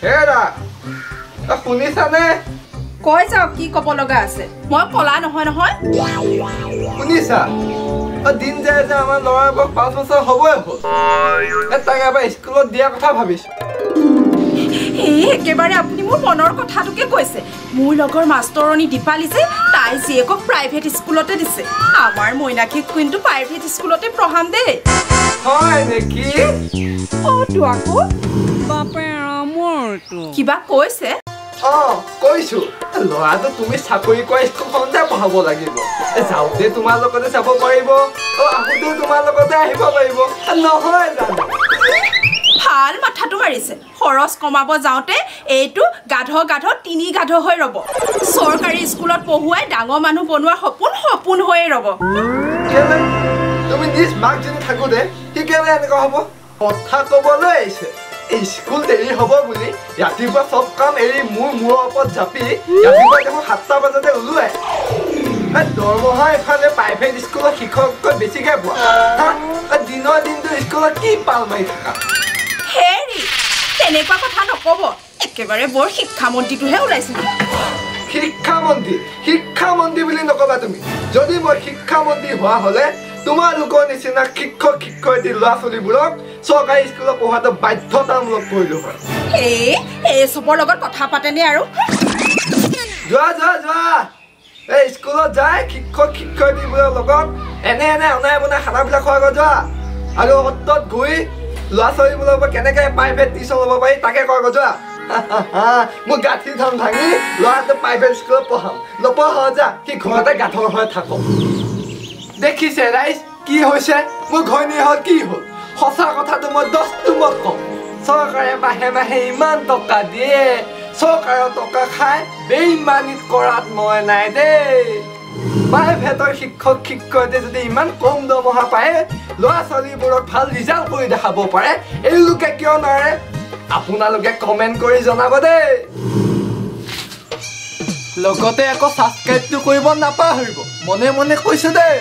হেৰা শুনিছানে কৈ যাওক কি ক'ব লগা আছে মই কলা নহয় নহয় শুনিছা দিন যায় যে আমাৰ ল'ৰাবোৰক 5 বছৰ হ'বই হ'ল তাক এবাৰ স্কুলত দিয়া কথা ভাবিছো একেবাৰে আপুনি মোৰ মনৰ কথাটোকে কৈছে মোৰ লগৰ মাষ্টৰণী দীপালী যে তাই জীয়েকক প্ৰাইভেট স্কুলতে দিছে আমাৰ মইনাক্ষীক কিন্তু প্ৰাইভেট স্কুলতে পঢ়াম দেই হয় নেকি অটো আকৌ বাপে ৰামৰটো কিবা কৈছে কৈছো ল'ৰাটো তুমি চাকৰি কৰা স্কুলখনতে পঢ়াব লাগিব যাওঁতে তোমাৰ লগতে যাব পাৰিব আহোঁতেও তোমাৰ লগতে আহিব পাৰিব নহয় জানো ভাল মাথাটো মাৰিছে খৰচ কমাব যাওঁতে এইটো গাধ 3 গাধ হৈ ৰ'ব চৰকাৰী স্কুলত পঢ়ুৱাই ডাঙৰ মানুহ বনোৱাৰ সপোন হৈয়ে ৰ'ব তুমি নিজ মাক যদি থাকোঁতে সি কেলে এনেকুৱা হ'ব কথা ক'বলৈ আহিছে স্কুল দেৰি হ'ব বুলি ৰাতিপুৱা চব কাম এৰি মূৰৰ ওপৰত জাপি ৰাতিপুৱা দেখোন 7টা বজাতে ওলোৱাই দৰমহা এফালে প্ৰাইভেট স্কুলত শিক্ষকতকৈ বেছিকৈ পোৱা দিনৰ দিনটো স্কুলত কি পাল মাৰি থাকা হেৰি তেনেকুৱা কথা নক'ব একেবাৰে বৰ শিক্ষামন্ত্ৰীটোহে ওলাইছে শিক্ষামন্ত্ৰী বুলি নকবা তুমি যদি মই শিক্ষামন্ত্ৰী হোৱা হ'লে তোমালোকৰ নিচিনা শিক্ষক শিক্ষয়িত্ৰী ল'ৰা ছোৱালীবোৰক চৰকাৰী স্কুলত পঢ়োৱাটো বাধ্যতামূলক কৰিলো হয় এই চবৰ লগত কথা পাতেনে আৰু যোৱা এই স্কুলত যায় শিক্ষক শিক্ষয়িত্ৰীবোৰৰ লগত এনে অনাই বনাই খানাবিলাক খোৱা যোৱা আৰু সত্ৰত গৈ ল'ৰা ছোৱালীবোৰৰ পৰা কেনেকৈ প্ৰাইভেট টিউচন ল'ব পাৰি তাকে কয় যোৱা মোৰ গাঁঠি ধান ভাঙি ল'ৰাটো প্ৰাইভেট স্কুলত পঢ়াম নপঢ়াওঁ যা সি ঘৰতে গাঁঠৰ হৈ থাকক দেখিছে ৰাইজ কি হৈছে মোৰ ঘৈণীহঁত কি হ'ল সঁচা কথাটো মই 10টো মত কওঁ চৰকাৰে মাহে ইমান টকা দিয়ে চৰকাৰৰ টকা খাই বেইমানিত কৰাত মই নাই দেই প্ৰাইভেটৰ শিক্ষক শিক্ষয়িত্ৰীয়ে যদি ইমান কম দৰমহা পায় ল'ৰা ছোৱালীবোৰক ভাল ৰিজাল্ট কৰি দেখাব পাৰে এওঁলোকে কিয় নোৱাৰে আপোনালোকে কমেণ্ট কৰি জনাব দেই লগতে আকৌ ছাবস্ক্ৰাইবটো কৰিব নাপাহৰিব মনে কৈছো দেই